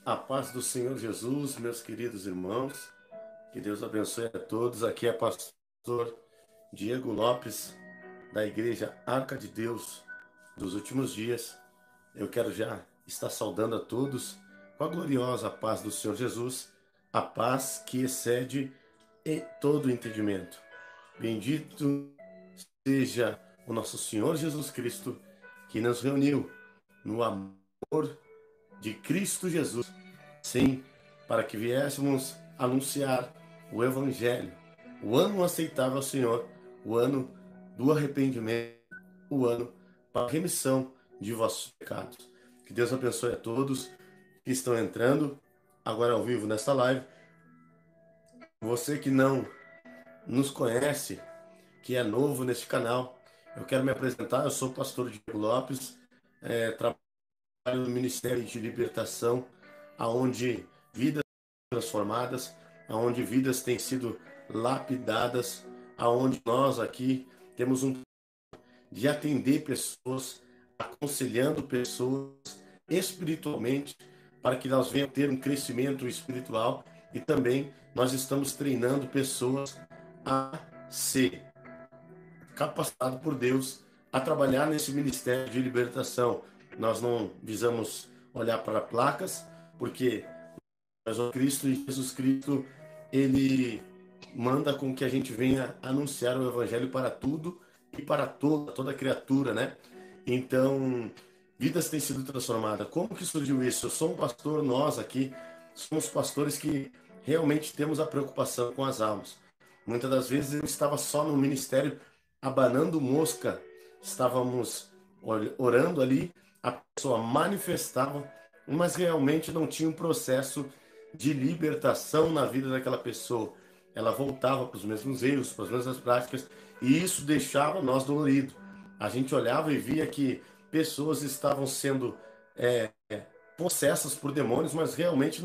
A paz do Senhor Jesus, meus queridos irmãos, que Deus abençoe a todos. Aqui é pastor Diego Lopes, da Igreja Arca de Deus dos Últimos Dias. Eu quero já estar saudando a todos com a gloriosa paz do Senhor Jesus, a paz que excede todo o entendimento. Bendito seja o nosso Senhor Jesus Cristo, que nos reuniu no amor de Cristo Jesus. Sim, para que viéssemos anunciar o Evangelho, o ano aceitável ao Senhor, o ano do arrependimento, o ano para a remissão de vossos pecados. Que Deus abençoe a todos que estão entrando agora ao vivo nesta live. Você que não nos conhece, que é novo neste canal, eu quero me apresentar. Eu sou o pastor Diego Lopes, trabalho no Ministério de Libertação, aonde vidas transformadas, aonde vidas têm sido lapidadas, aonde nós aqui temos de atender pessoas, aconselhando pessoas espiritualmente, para que elas venham ter um crescimento espiritual, e também nós estamos treinando pessoas a ser capacitado por Deus a trabalhar nesse ministério de libertação. Nós não visamos olhar para placas, porque mas o Cristo e Jesus Cristo, ele manda com que a gente venha anunciar o evangelho para tudo e para toda criatura, né? Então, vidas têm sido transformadas. Como que surgiu isso? Eu sou um pastor, nós aqui somos pastores que realmente temos a preocupação com as almas. Muitas das vezes eu estava só no ministério abanando mosca, estávamos orando ali, a pessoa manifestava, mas realmente não tinha um processo de libertação na vida daquela pessoa. Ela voltava para os mesmos erros, para as mesmas práticas, e isso deixava nós doloridos. A gente olhava e via que pessoas estavam sendo possessas por demônios, mas realmente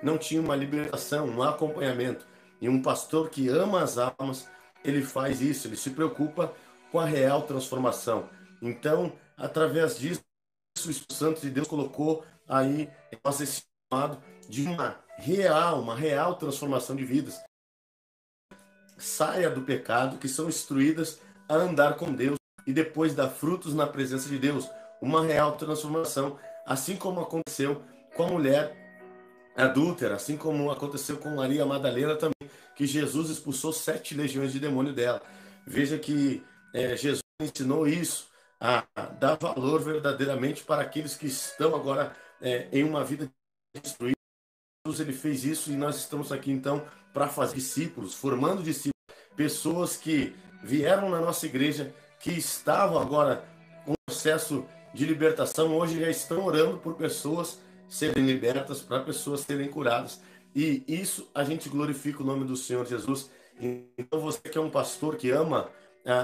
não tinha uma libertação, um acompanhamento. E um pastor que ama as almas, ele faz isso, ele se preocupa com a real transformação. Então, através disso, o Espírito Santo de Deus colocou aí nós esse chamado de uma real transformação de vidas. Saia do pecado, que são instruídas a andar com Deus e depois dar frutos na presença de Deus. Uma real transformação, assim como aconteceu com a mulher adúltera, assim como aconteceu com Maria Madalena também, que Jesus expulsou 7 legiões de demônio dela. Veja que Jesus ensinou isso, a dar valor verdadeiramente para aqueles que estão agora em uma vida destruída. Jesus, ele fez isso, e nós estamos aqui então para fazer discípulos, formando discípulos, pessoas que vieram na nossa igreja, que estavam agora com processo de libertação, hoje já estão orando por pessoas serem libertas, para pessoas serem curadas. E isso a gente glorifica o nome do Senhor Jesus. Então você que é um pastor que ama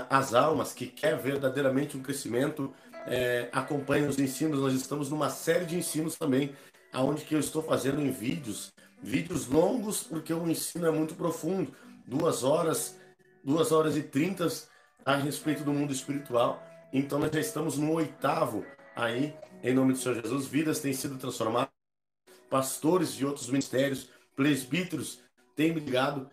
as almas, que quer verdadeiramente um crescimento, acompanhe os ensinos. Nós estamos numa série de ensinos também, aonde que eu estou fazendo em vídeos longos, porque o ensino é muito profundo, 2 horas, 2 horas e 30 a respeito do mundo espiritual. Então nós já estamos no 8º aí, em nome do Senhor Jesus. Vidas têm sido transformadas, pastores de outros ministérios, presbíteros têm me ligado,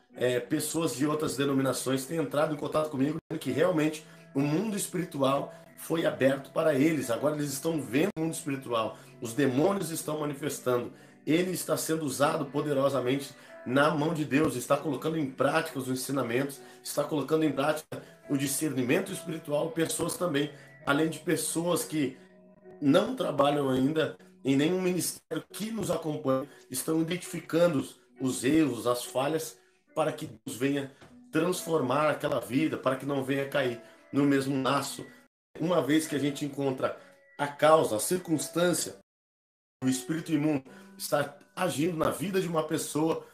pessoas de outras denominações têm entrado em contato comigo, dizendo que realmente o mundo espiritual foi aberto para eles. Agora eles estão vendo o mundo espiritual, os demônios estão manifestando, ele está sendo usado poderosamente na mão de Deus, está colocando em prática os ensinamentos, está colocando em prática o discernimento espiritual. Pessoas também, além de pessoas que não trabalham ainda em nenhum ministério, que nos acompanham, estão identificando os erros, as falhas, para que Deus venha transformar aquela vida, para que não venha cair no mesmo laço. Uma vez que a gente encontra a causa, a circunstância, o espírito imundo está agindo na vida de uma pessoa,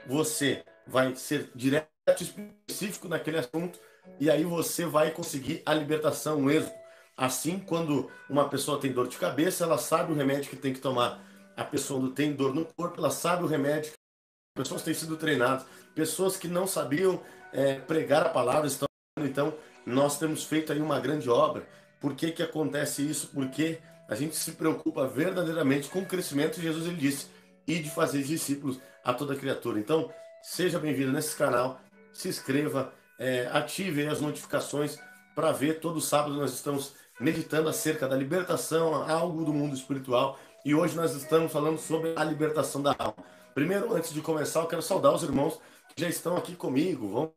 você vai ser direto e específico naquele assunto, e aí você vai conseguir a libertação, o êxito. Assim, quando uma pessoa tem dor de cabeça, ela sabe o remédio que tem que tomar. A pessoa quando tem dor no corpo, ela sabe o remédio. Pessoas têm sido treinadas. Pessoas que não sabiam pregar a palavra estão. Então, nós temos feito aí uma grande obra. Por que que acontece isso? Porque a gente se preocupa verdadeiramente com o crescimento. E Jesus ele disse, e de fazer discípulos a toda criatura. Então, seja bem-vindo nesse canal, se inscreva, ative aí as notificações para ver. Todo sábado nós estamos meditando acerca da libertação, algo do mundo espiritual, e hoje nós estamos falando sobre a libertação da alma. Primeiro, antes de começar, eu quero saudar os irmãos que já estão aqui comigo. Vamos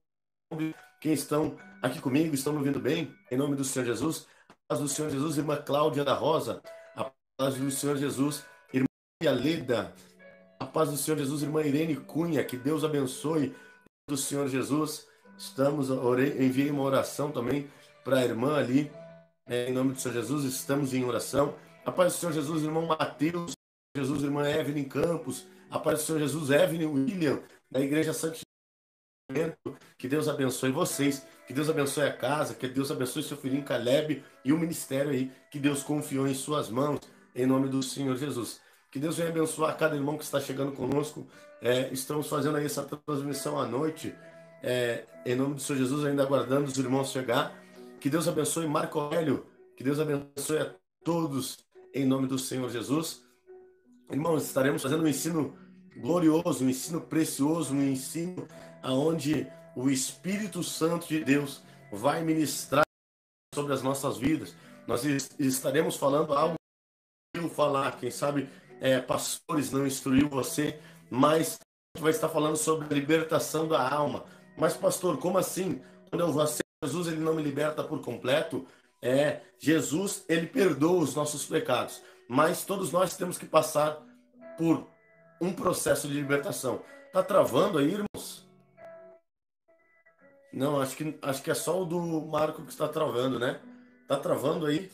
ver quem estão aqui comigo, estão me ouvindo bem, em nome do Senhor Jesus. A paz do Senhor Jesus, irmã Cláudia da Rosa. A paz do Senhor Jesus, irmã Leda. A paz do Senhor Jesus, irmã Irene Cunha. Que Deus abençoe do Senhor Jesus. Enviei uma oração também para a irmã ali, em nome do Senhor Jesus, estamos em oração. A paz do Senhor Jesus, irmão Mateus, Jesus, irmã Evelyn Campos. A paz do Senhor Jesus, Evelyn William, da Igreja Santificamento. Que Deus abençoe vocês, que Deus abençoe a casa, que Deus abençoe seu filhinho Caleb e o ministério aí, que Deus confiou em suas mãos, em nome do Senhor Jesus. Que Deus venha abençoar cada irmão que está chegando conosco. Estamos fazendo aí essa transmissão à noite, em nome do Senhor Jesus, ainda aguardando os irmãos chegar. Que Deus abençoe Marco Aurélio, que Deus abençoe a todos, em nome do Senhor Jesus. Irmãos, estaremos fazendo um ensino glorioso, um ensino precioso, um ensino aonde o Espírito Santo de Deus vai ministrar sobre as nossas vidas. Nós estaremos falando algo que eu falar, quem sabe pastores não instruiu você, mas a gente vai estar falando sobre a libertação da alma. Mas pastor, como assim? Quando eu vou a Jesus, ele não me liberta por completo? Jesus, ele perdoa os nossos pecados, mas todos nós temos que passar por um processo de libertação. Tá travando aí, irmãos? Não, acho que é só o do Marco que está travando, né? Tá travando aí?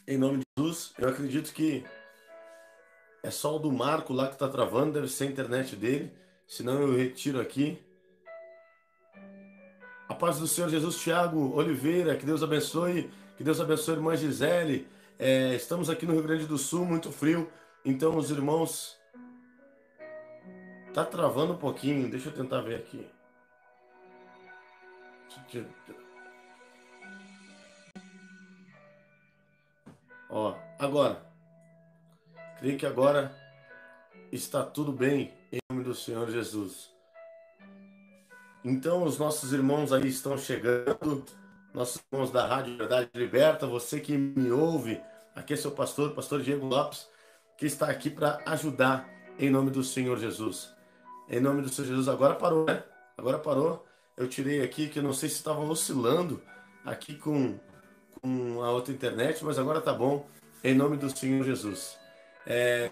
Em nome de Jesus, eu acredito que é só o do Marco lá que está travando, deve ser a internet dele, senão eu retiro aqui. A paz do Senhor Jesus, Tiago Oliveira, que Deus abençoe, a irmã Gisele. Estamos aqui no Rio Grande do Sul, muito frio, então os irmãos... Tá travando um pouquinho, deixa eu tentar ver aqui. Ó, agora. Creio que agora está tudo bem, em nome do Senhor Jesus. Então, os nossos irmãos aí estão chegando, nossos irmãos da Rádio Verdade Liberta, você que me ouve, aqui é seu pastor, pastor Diego Lopes, que está aqui para ajudar, em nome do Senhor Jesus. Em nome do Senhor Jesus, agora parou, né? Agora parou. Eu tirei aqui, que eu não sei se estava oscilando aqui com a outra internet, mas agora tá bom, em nome do Senhor Jesus.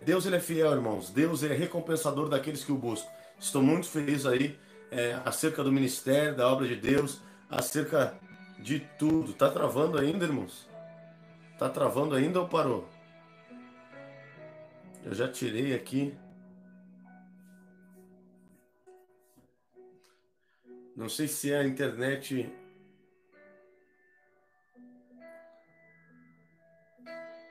Deus, ele é fiel, irmãos. Deus é recompensador daqueles que o buscam. Estou muito feliz aí acerca do ministério, da obra de Deus, acerca de tudo. Tá travando ainda, irmãos? Tá travando ainda ou parou? Eu já tirei aqui. Não sei se a internet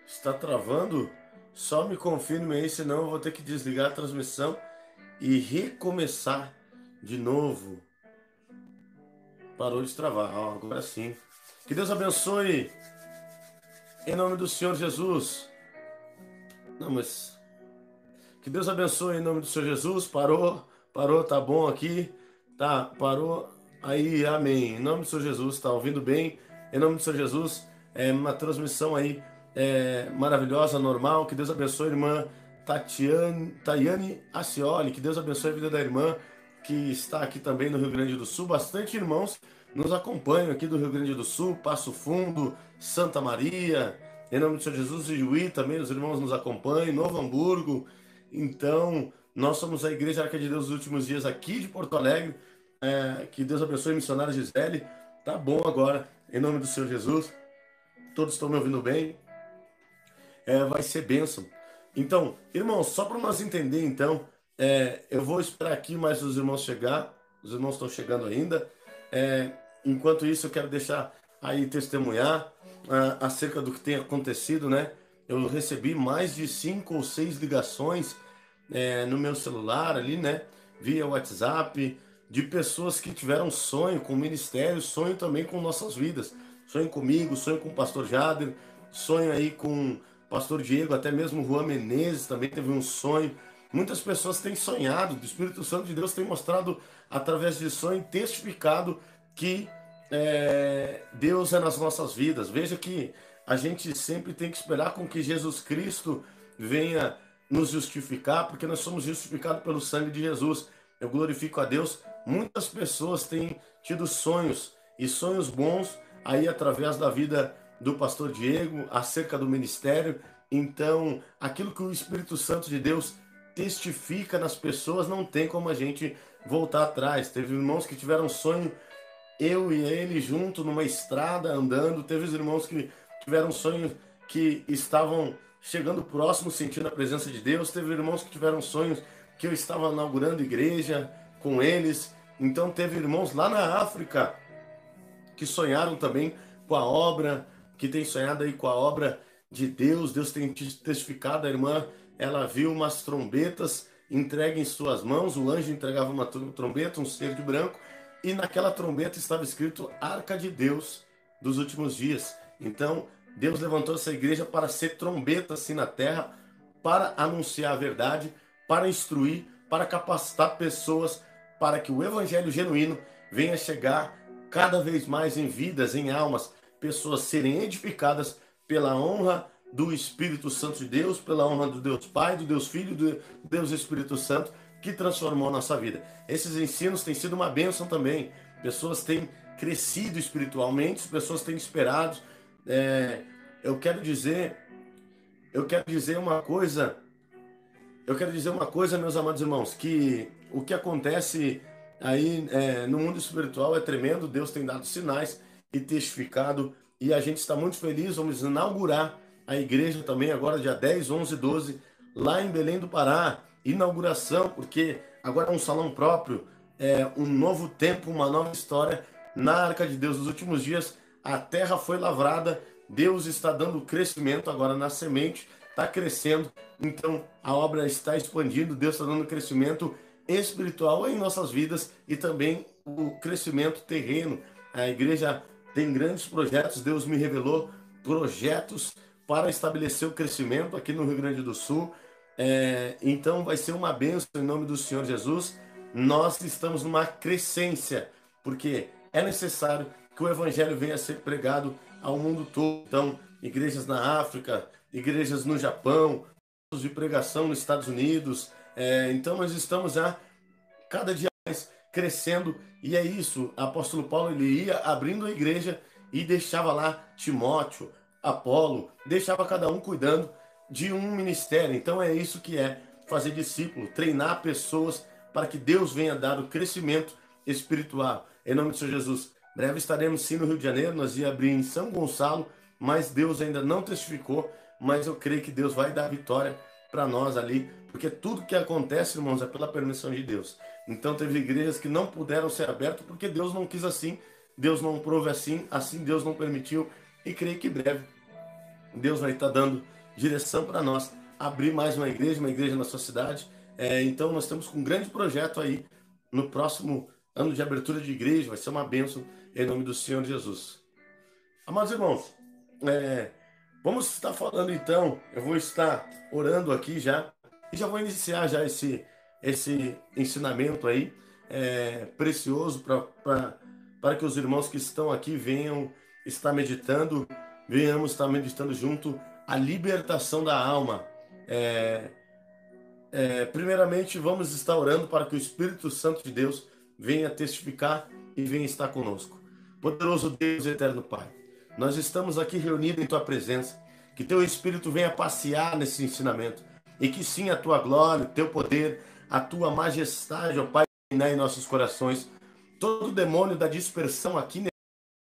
está travando. Só me confirme aí, senão eu vou ter que desligar a transmissão e recomeçar de novo. Parou de travar. Agora sim. Que Deus abençoe. Em nome do Senhor Jesus. Não, mas... Que Deus abençoe em nome do Senhor Jesus. Parou, tá bom aqui. Tá, parou. Aí, amém. Em nome do Senhor Jesus, tá ouvindo bem? Em nome do Senhor Jesus, uma transmissão aí maravilhosa, normal. Que Deus abençoe a irmã Tayane Acioli. Que Deus abençoe a vida da irmã que está aqui também no Rio Grande do Sul. Bastante irmãos nos acompanham aqui do Rio Grande do Sul, Passo Fundo, Santa Maria, em nome do Senhor Jesus, e Juí também, os irmãos nos acompanham, Novo Hamburgo. Então, nós somos a Igreja Arca de Deus dos Últimos Dias aqui de Porto Alegre. Que Deus abençoe a missionária Gisele. Tá bom agora, em nome do Senhor Jesus. Todos estão me ouvindo bem? Vai ser bênção. Então, irmãos, só para nós entender, então, eu vou esperar aqui mais os irmãos chegar. Os irmãos estão chegando ainda. Enquanto isso, eu quero deixar aí testemunhar acerca do que tem acontecido, né? Eu recebi mais de 5 ou 6 ligações no meu celular ali, né? Via WhatsApp, de pessoas que tiveram sonho com o ministério, sonho também com nossas vidas. Sonho comigo, sonho com o pastor Jader, sonho aí com o pastor Diego, até mesmo o Juan Menezes também teve um sonho. Muitas pessoas têm sonhado, o Espírito Santo de Deus tem mostrado através de sonho, testificado que Deus é nas nossas vidas. Veja que a gente sempre tem que esperar com que Jesus Cristo venha nos justificar, porque nós somos justificados pelo sangue de Jesus. Eu glorifico a Deus. Muitas pessoas têm tido sonhos, e sonhos bons, aí através da vida do pastor Diego, acerca do ministério. Então, aquilo que o Espírito Santo de Deus testifica nas pessoas, não tem como a gente voltar atrás. Teve irmãos que tiveram sonho, eu e ele junto numa estrada andando. Teve os irmãos que tiveram sonhos que estavam chegando próximo, sentindo a presença de Deus. Teve irmãos que tiveram sonhos que eu estava inaugurando igreja com eles. Então teve irmãos lá na África que sonharam também com a obra, que tem sonhado aí com a obra de Deus. Deus tem testificado. A irmã, ela viu umas trombetas entregue em suas mãos. O anjo entregava uma trombeta, um ser de branco, e naquela trombeta estava escrito Arca de Deus dos últimos dias. Então, Deus levantou essa igreja para ser trombeta assim na terra, para anunciar a verdade, para instruir, para capacitar pessoas, para que o evangelho genuíno venha chegar cada vez mais em vidas, em almas, pessoas serem edificadas pela honra do Espírito Santo de Deus, pela honra do Deus Pai, do Deus Filho, do Deus Espírito Santo, que transformou a nossa vida. Esses ensinos têm sido uma bênção também. Pessoas têm crescido espiritualmente, pessoas têm esperado. Eu quero dizer uma coisa, meus amados irmãos, que o que acontece aí no mundo espiritual é tremendo. Deus tem dado sinais e testificado, e a gente está muito feliz. Vamos inaugurar a igreja também agora, dia 10, 11 e 12, lá em Belém do Pará. Inauguração, porque agora é um salão próprio, um novo tempo, uma nova história na Arca de Deus. Nos últimos dias, a terra foi lavrada, Deus está dando crescimento agora na semente, está crescendo, então a obra está expandindo, Deus está dando crescimento espiritual em nossas vidas e também o crescimento terreno. A igreja tem grandes projetos, Deus me revelou projetos para estabelecer o crescimento aqui no Rio Grande do Sul. Então vai ser uma bênção em nome do Senhor Jesus. Nós estamos numa crescência, porque é necessário que o evangelho venha a ser pregado ao mundo todo. Então, igrejas na África, igrejas no Japão, de pregação nos Estados Unidos. Então nós estamos já cada dia mais crescendo, e é isso. O apóstolo Paulo, ele ia abrindo a igreja e deixava lá Timóteo, Apolo, deixava cada um cuidando de um ministério. Então é isso que é fazer discípulo, treinar pessoas para que Deus venha dar o crescimento espiritual. Em nome do Senhor Jesus. Breve estaremos sim no Rio de Janeiro, nós ia abrir em São Gonçalo, mas Deus ainda não testificou, mas eu creio que Deus vai dar vitória para nós ali, porque tudo que acontece, irmãos, é pela permissão de Deus. Então teve igrejas que não puderam ser abertas porque Deus não quis assim, Deus não prouve assim Deus não permitiu, e creio que breve Deus vai estar dando direção para nós abrir mais uma igreja na sua cidade. Então nós estamos com um grande projeto aí no próximo ano de abertura de igreja. Vai ser uma bênção em nome do Senhor Jesus. Amados irmãos, vamos estar falando então. Eu vou estar orando aqui já e já vou iniciar já esse ensinamento aí precioso para que os irmãos que estão aqui venham estar meditando, venhamos estar meditando junto a libertação da alma. Primeiramente, vamos estar orando para que o Espírito Santo de Deus venha testificar e venha estar conosco. Poderoso Deus, eterno Pai, nós estamos aqui reunidos em Tua presença, que Teu Espírito venha passear nesse ensinamento, e que sim, a Tua glória, o Teu poder, a Tua majestade, ó Pai, reinar em nossos corações. Todo demônio da dispersão aqui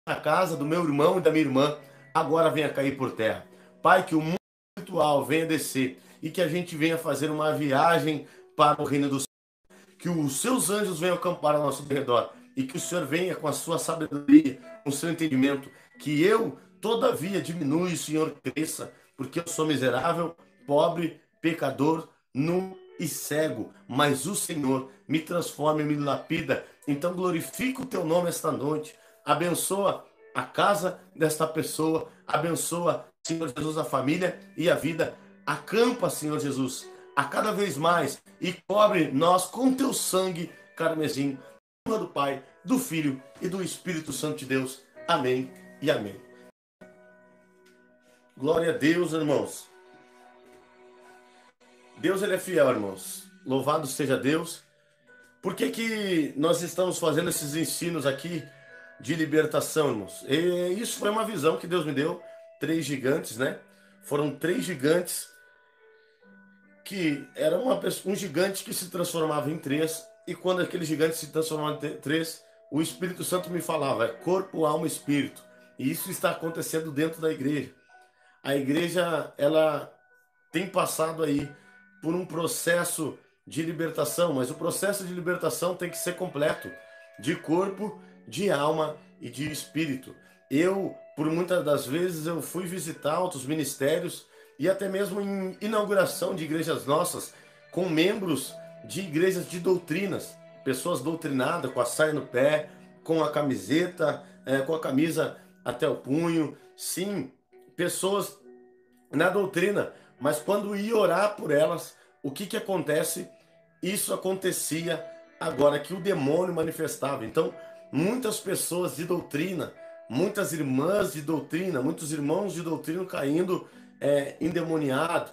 na casa do meu irmão e da minha irmã, agora venha cair por terra. Pai, que o mundo espiritual venha descer e que a gente venha fazer uma viagem para o reino dos céus. Que os seus anjos venham acampar ao nosso redor e que o Senhor venha com a sua sabedoria, com o seu entendimento. Que eu, todavia, diminua e o Senhor cresça, porque eu sou miserável, pobre, pecador, nu e cego, mas o Senhor me transforma e me lapida. Então glorifica o Teu nome esta noite. Abençoa a casa desta pessoa, abençoa Senhor Jesus, a família e a vida. Acampa, Senhor Jesus, a cada vez mais e cobre nós com teu sangue carmesim. Em nome do Pai, do Filho e do Espírito Santo de Deus. Amém e amém. Glória a Deus, irmãos. Deus, ele é fiel, irmãos. Louvado seja Deus. Por que nós estamos fazendo esses ensinos aqui de libertação, irmãos? E isso foi uma visão que Deus me deu. 3 gigantes, né? Foram 3 gigantes que era um gigante que se transformava em 3, e quando aquele gigante se transformava em 3, o Espírito Santo me falava, é corpo, alma e espírito. E isso está acontecendo dentro da igreja. A igreja, ela tem passado aí por um processo de libertação, mas o processo de libertação tem que ser completo, de corpo, de alma e de espírito. Eu, por muitas das vezes, eu fui visitar outros ministérios e até mesmo em inauguração de igrejas nossas, com membros de igrejas de doutrinas, pessoas doutrinadas, com a saia no pé, com a camiseta, com a camisa até o punho, sim, pessoas na doutrina, mas quando ia orar por elas, o que acontece? Isso acontecia agora que o demônio manifestava. Então, muitas pessoas de doutrina, muitas irmãs de doutrina, muitos irmãos de doutrina caindo endemoniado,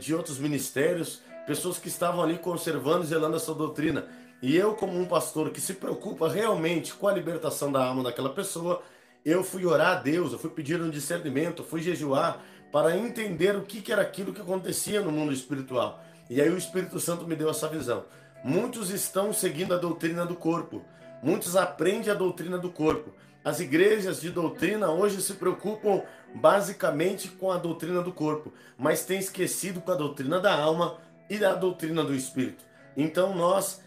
de outros ministérios, pessoas que estavam ali conservando e zelando essa doutrina. E eu, como um pastor que se preocupa realmente com a libertação da alma daquela pessoa, eu fui orar a Deus, eu fui pedir um discernimento, eu fui jejuar para entender o que era aquilo que acontecia no mundo espiritual. E aí o Espírito Santo me deu essa visão. Muitos estão seguindo a doutrina do corpo, muitos aprendem a doutrina do corpo. As igrejas de doutrina hoje se preocupam basicamente com a doutrina do corpo, mas têm esquecido com a doutrina da alma e da doutrina do espírito. Então nós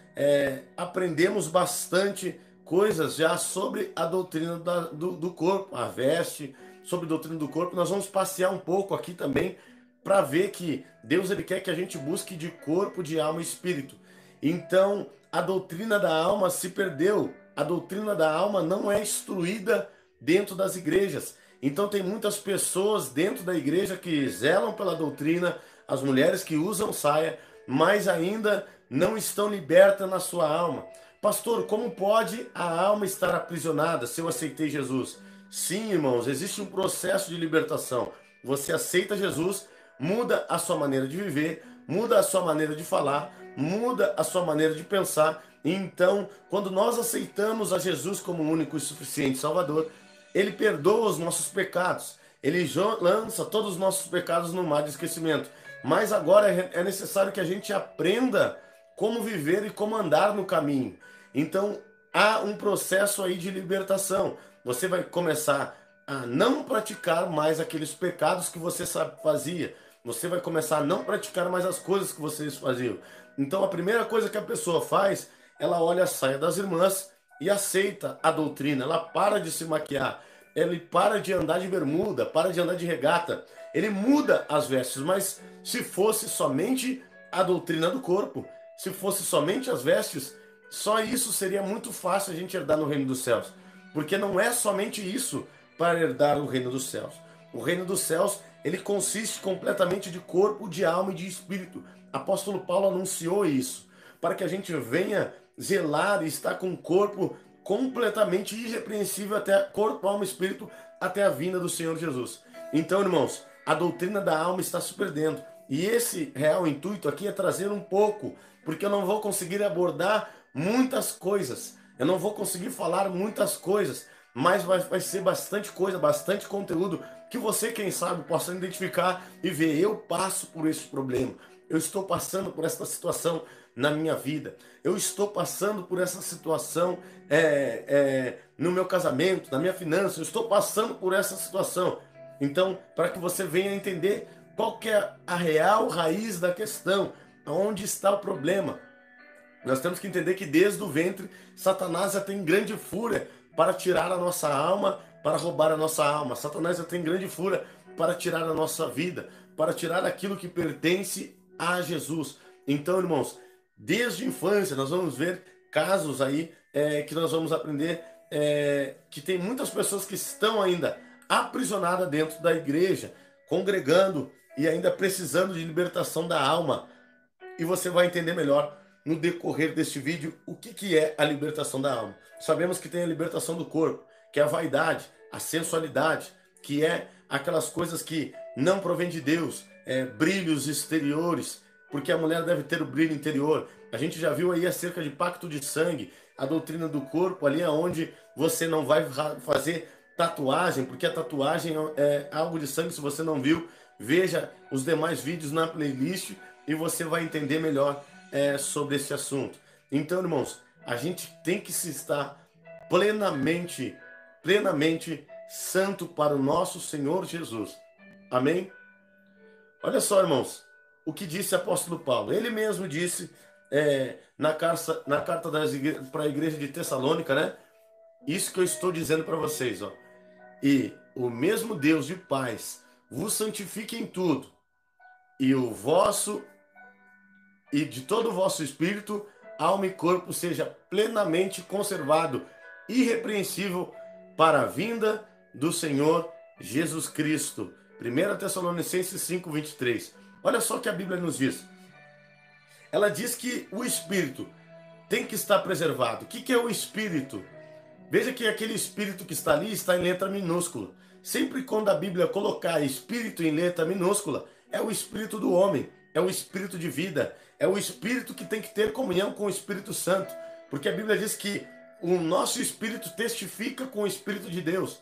aprendemos bastante coisas já sobre a doutrina do corpo, a veste, sobre a doutrina do corpo. Nós vamos passear um pouco aqui também para ver que Deus, ele quer que a gente busque de corpo, de alma e espírito. Então a doutrina da alma se perdeu. A doutrina da alma não é instruída dentro das igrejas. Então tem muitas pessoas dentro da igreja que zelam pela doutrina, as mulheres que usam saia, mas ainda não estão libertas na sua alma. Pastor, como pode a alma estar aprisionada se eu aceitei Jesus? Sim, irmãos, existe um processo de libertação. Você aceita Jesus, muda a sua maneira de viver, muda a sua maneira de falar, muda a sua maneira de pensar. Então, quando nós aceitamos a Jesus como único e suficiente Salvador, ele perdoa os nossos pecados. Ele lança todos os nossos pecados no mar de esquecimento. Mas agora é necessário que a gente aprenda como viver e como andar no caminho. Então, há um processo aí de libertação. Você vai começar a não praticar mais aqueles pecados que você fazia. Você vai começar a não praticar mais as coisas que vocês faziam. Então, a primeira coisa que a pessoa faz, ela olha a saia das irmãs e aceita a doutrina. Ela para de se maquiar, ele para de andar de bermuda, para de andar de regata. Ele muda as vestes, mas se fosse somente a doutrina do corpo, se fosse somente as vestes, só isso seria muito fácil a gente herdar no reino dos céus. Porque não é somente isso para herdar o reino dos céus. O reino dos céus, ele consiste completamente de corpo, de alma e de espírito. Apóstolo Paulo anunciou isso, para que a gente venha zelar e estar com o corpo completamente irrepreensível, até corpo, alma e espírito, até a vinda do Senhor Jesus. Então, irmãos, a doutrina da alma está se perdendo. E esse real intuito aqui é trazer um pouco, porque eu não vou conseguir abordar muitas coisas, eu não vou conseguir falar muitas coisas, mas vai ser bastante coisa, bastante conteúdo que você, quem sabe, possa identificar e ver. Eu passo por esse problema, eu estou passando por essa situação na minha vida, eu estou passando por essa situação no meu casamento, na minha finança, eu estou passando por essa situação. Então, para que você venha entender qual que é a real raiz da questão, onde está o problema. Nós temos que entender que desde o ventre, Satanás já tem grande fúria para tirar a nossa alma, para roubar a nossa alma. Satanás já tem grande fúria para tirar a nossa vida, para tirar aquilo que pertence a Jesus. Então, irmãos, desde a infância nós vamos ver casos aí que nós vamos aprender que tem muitas pessoas que estão ainda aprisionadas dentro da igreja, congregando e ainda precisando de libertação da alma. E você vai entender melhor no decorrer deste vídeo o que é a libertação da alma. Sabemos que tem a libertação do corpo, que é a vaidade, a sensualidade, que é aquelas coisas que não provém de Deus, brilhos exteriores, porque a mulher deve ter o brilho interior. A gente já viu aí acerca de pacto de sangue, a doutrina do corpo, ali onde você não vai fazer tatuagem, porque a tatuagem é algo de sangue. Se você não viu, veja os demais vídeos na playlist e você vai entender melhor sobre esse assunto. Então, irmãos, a gente tem que se estar plenamente santo para o nosso Senhor Jesus. Amém? Olha só, irmãos, o que disse o apóstolo Paulo. Ele mesmo disse na carta para a igreja de Tessalônica, né? Isso que eu estou dizendo para vocês, ó. E o mesmo Deus de paz vos santifique em tudo, e de todo o vosso espírito, alma e corpo seja plenamente conservado, irrepreensível para a vinda do Senhor Jesus Cristo. 1 Tessalonicenses 5:23. Olha só o que a Bíblia nos diz. Ela diz que o espírito tem que estar preservado. O que é o espírito? Veja que aquele espírito que está ali está em letra minúscula. Sempre quando a Bíblia colocar espírito em letra minúscula, é o espírito do homem, é o espírito de vida, é o espírito que tem que ter comunhão com o Espírito Santo. Porque a Bíblia diz que o nosso espírito testifica com o Espírito de Deus,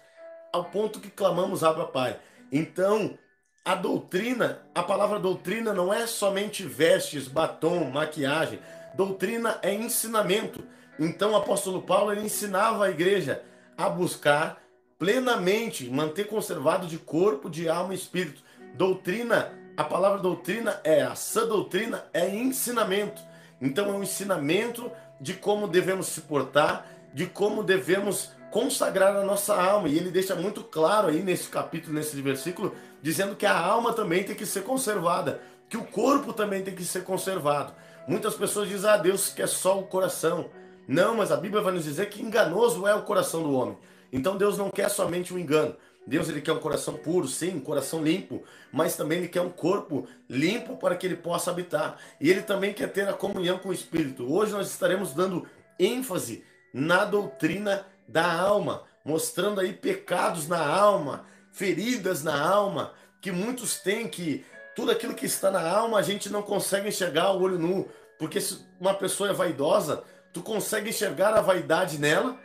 ao ponto que clamamos Abba Pai. Então, a doutrina, a palavra doutrina não é somente vestes, batom, maquiagem. Doutrina é ensinamento. Então o apóstolo Paulo ele ensinava a igreja a buscar plenamente, manter conservado de corpo, de alma e espírito. Doutrina, a palavra doutrina a sã doutrina é ensinamento. Então é um ensinamento de como devemos se portar, de como devemos consagrar a nossa alma. E ele deixa muito claro aí nesse capítulo, nesse versículo, dizendo que a alma também tem que ser conservada, que o corpo também tem que ser conservado. Muitas pessoas dizem, Deus quer só o coração. Não, mas a Bíblia vai nos dizer que enganoso é o coração do homem. Então Deus não quer somente o engano. Deus ele quer um coração puro, sim, um coração limpo, mas também ele quer um corpo limpo para que ele possa habitar. E ele também quer ter a comunhão com o Espírito. Hoje nós estaremos dando ênfase na doutrina da alma, mostrando aí pecados na alma, feridas na alma, que muitos têm, que tudo aquilo que está na alma a gente não consegue enxergar ao olho nu, porque se uma pessoa é vaidosa, tu consegue enxergar a vaidade nela,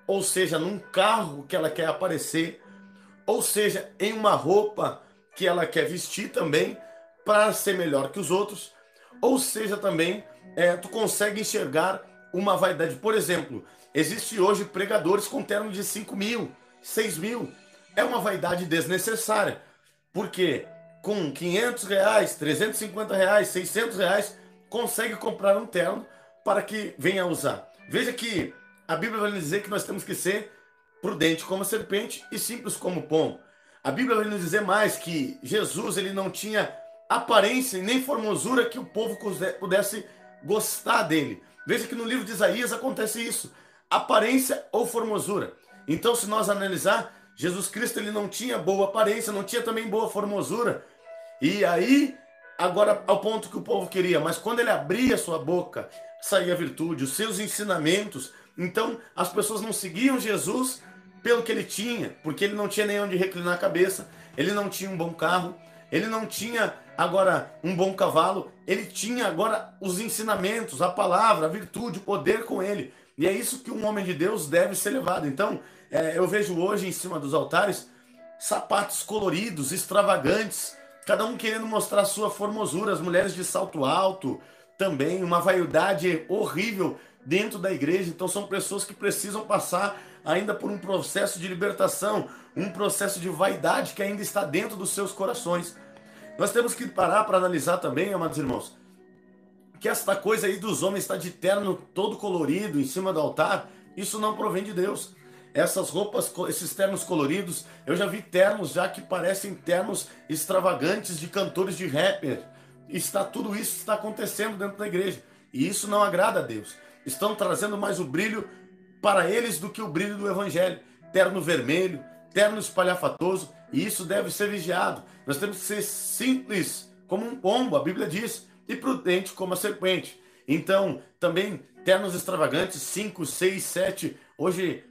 ou seja, num carro que ela quer aparecer, ou seja, em uma roupa que ela quer vestir também para ser melhor que os outros, ou seja, também tu consegue enxergar uma vaidade. Por exemplo, existe hoje pregadores com terno de 5 mil, 6 mil. É uma vaidade desnecessária, porque com 500 reais, 350 reais, 600 reais, consegue comprar um terno para que venha a usar. Veja que a Bíblia vai nos dizer que nós temos que ser prudente como a serpente e simples como o pombo. A Bíblia vai nos dizer mais que Jesus ele não tinha aparência e nem formosura que o povo pudesse gostar dele. Veja que no livro de Isaías acontece isso. Aparência ou formosura. Então, se nós analisar, Jesus Cristo ele não tinha boa aparência, não tinha também boa formosura. E aí, agora ao ponto que o povo queria, mas quando ele abria sua boca, saía a virtude, os seus ensinamentos. Então, as pessoas não seguiam Jesus pelo que ele tinha, porque ele não tinha nem onde reclinar a cabeça, ele não tinha um bom carro, ele não tinha agora um bom cavalo, ele tinha agora os ensinamentos, a palavra, a virtude, o poder com ele. E é isso que um homem de Deus deve ser levado. Então, eu vejo hoje em cima dos altares sapatos coloridos, extravagantes, cada um querendo mostrar a sua formosura, as mulheres de salto alto, também uma vaidade horrível dentro da igreja. Então são pessoas que precisam passar ainda por um processo de libertação, um processo de vaidade que ainda está dentro dos seus corações. Nós temos que parar para analisar também, amados irmãos, que esta coisa aí dos homens estar de terno todo colorido em cima do altar, isso não provém de Deus. Essas roupas, esses ternos coloridos, eu já vi ternos já que parecem ternos extravagantes de cantores de rapper. Tudo isso está acontecendo dentro da igreja. E isso não agrada a Deus. Estão trazendo mais o brilho para eles do que o brilho do evangelho. Terno vermelho, terno espalhafatoso. E isso deve ser vigiado. Nós temos que ser simples como um pombo, a Bíblia diz, e prudente como a serpente. Então, também, ternos extravagantes, 5, 6, 7, hoje,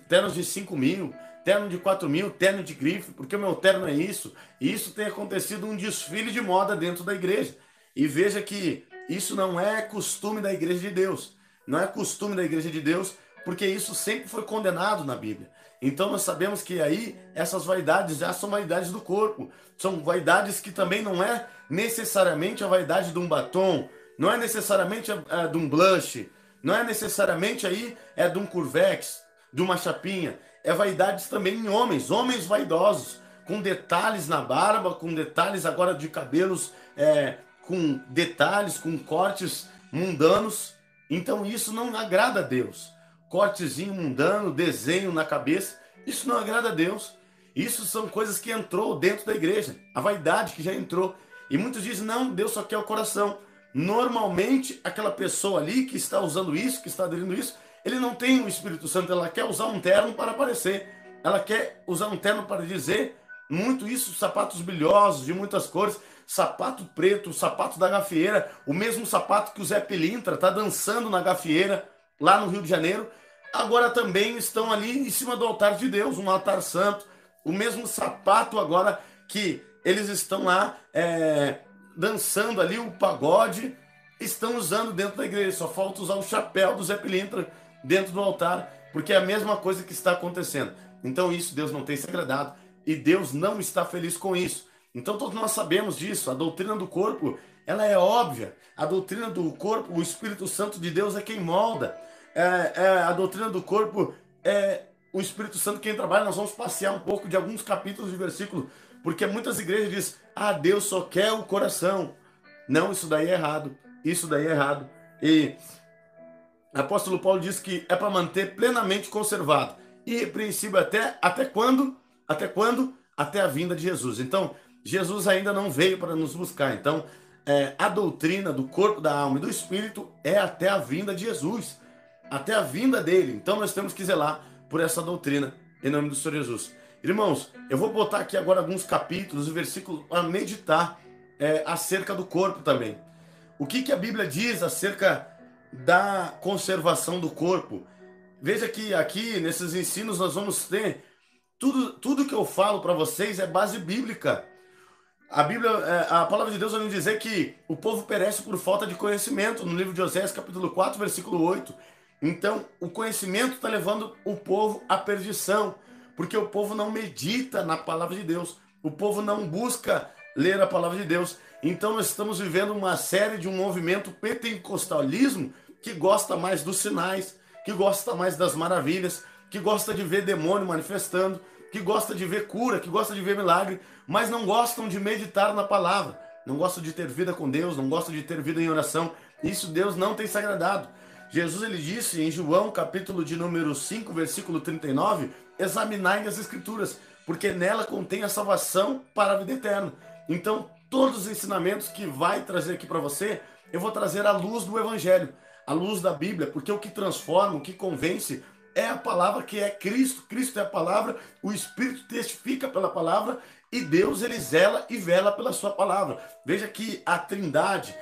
ternos de 5 mil, terno de 4 mil, terno de grife, porque o meu terno é isso. E isso tem acontecido um desfile de moda dentro da igreja. E veja que isso não é costume da igreja de Deus. Não é costume da igreja de Deus, porque isso sempre foi condenado na Bíblia. Então nós sabemos que aí essas vaidades já são vaidades do corpo. São vaidades que também não é necessariamente a vaidade de um batom, não é necessariamente de um blush, não é necessariamente aí de um curvex, de uma chapinha. É vaidades também em homens, homens vaidosos, com detalhes na barba, com detalhes agora de cabelos, com detalhes, com cortes mundanos. Então isso não agrada a Deus. Cortezinho mundano, desenho na cabeça, isso não agrada a Deus. Isso são coisas que entrou dentro da igreja, a vaidade que já entrou. E muitos dizem, não, Deus só quer o coração. Normalmente, aquela pessoa ali que está usando isso, que está aderindo isso, ele não tem o Espírito Santo, ela quer usar um terno para aparecer. Ela quer usar um terno para dizer muito isso, sapatos brilhosos, de muitas cores, sapato preto, sapato da gafieira, o mesmo sapato que o Zé Pilintra está dançando na gafieira, lá no Rio de Janeiro, agora também estão ali em cima do altar de Deus, um altar santo, o mesmo sapato agora que eles estão lá dançando ali o pagode, estão usando dentro da igreja, só falta usar o chapéu do Zé Pilintra dentro do altar, porque é a mesma coisa que está acontecendo. Então isso Deus não tem se agradado, e Deus não está feliz com isso. Então todos nós sabemos disso, a doutrina do corpo, ela é óbvia, a doutrina do corpo, o Espírito Santo de Deus é quem molda, a doutrina do corpo é o Espírito Santo quem trabalha. Nós vamos passear um pouco de alguns capítulos de versículo, porque muitas igrejas dizem, Deus só quer o coração. Não, isso daí é errado, isso daí é errado. E o apóstolo Paulo diz que é para manter plenamente conservado, irrepreensível até quando? Até quando? Até a vinda de Jesus. Então, Jesus ainda não veio para nos buscar. Então, a doutrina do corpo, da alma e do espírito é até a vinda de Jesus, até a vinda dele. Então nós temos que zelar por essa doutrina, em nome do Senhor Jesus. Irmãos, eu vou botar aqui agora alguns capítulos e versículos para meditar acerca do corpo também. O que a Bíblia diz acerca da conservação do corpo? Veja que aqui, nesses ensinos, nós vamos ter tudo que eu falo para vocês é base bíblica. A Bíblia, a palavra de Deus vai nos dizer que o povo perece por falta de conhecimento, no livro de Oséias, capítulo 4, versículo 8. Então, o conhecimento está levando o povo à perdição, porque o povo não medita na palavra de Deus, o povo não busca ler a palavra de Deus. Então, nós estamos vivendo uma série de um movimento pentecostalismo que gosta mais dos sinais, que gosta mais das maravilhas, que gosta de ver demônio manifestando, que gosta de ver cura, que gosta de ver milagre, mas não gostam de meditar na palavra, não gostam de ter vida com Deus, não gostam de ter vida em oração. Isso Deus não tem se agradado. Jesus, ele disse em João, capítulo de número 5, versículo 39, examinai as escrituras, porque nela contém a salvação para a vida eterna. Então, todos os ensinamentos que vai trazer aqui para você, eu vou trazer à luz do Evangelho, à luz da Bíblia, porque o que transforma, o que convence, é a palavra, que é Cristo. Cristo é a palavra, o Espírito testifica pela palavra, e Deus, ele zela e vela pela sua palavra. Veja que a Trindade,